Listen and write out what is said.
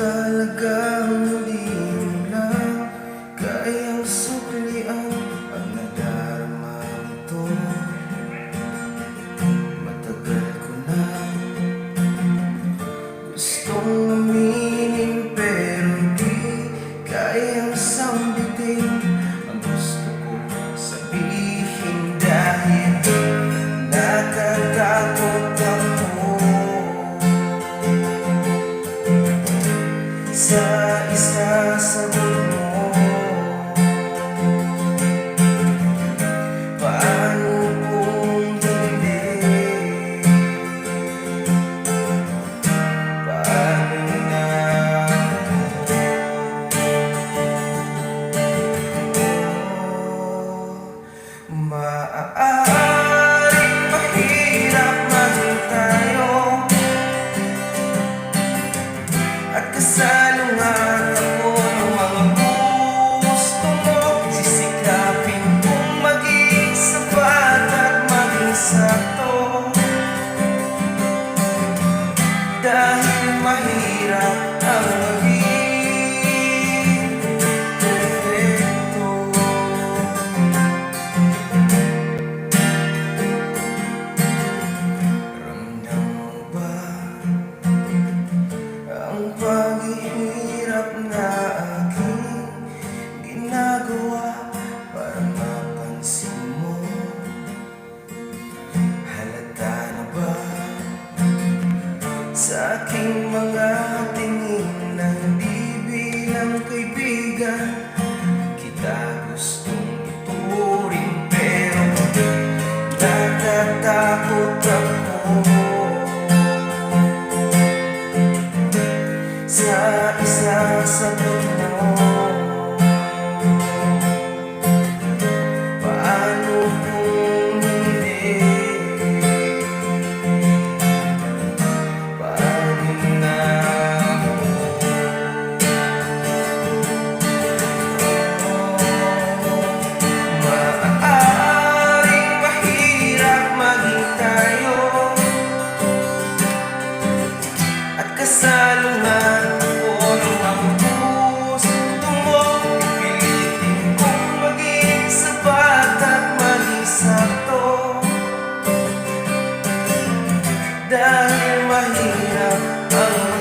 talagang hindi mo lang kayang suklian ang nadarama nito. Matagal ko na gustong aminin pero di kayang sambitin ang gusto ko sabihin dahil natatakot ako sa isasagot mo. Paano kung hindi? Paano na maaaring mahirap maging tayo at kasalungan ako ng mga gusto mo. Sisikapin kong maging sapat at maging sakto dahil mahirap ang maging perfecto. Ramdam mo ba ang paghihirap na aking ginagawa para mapansin mo? Halata na ba sa aking mga tingin na hindi bilang kaibigan kita gustong ituring pero natatakot ako sa isasagot mo. Paano kung hindi? Paano na maaaring mahirap maging tayo at kasalungan ako ng mga gusto mo. Pipilitin kong maging sapat at maging sakto dahil mahirap ang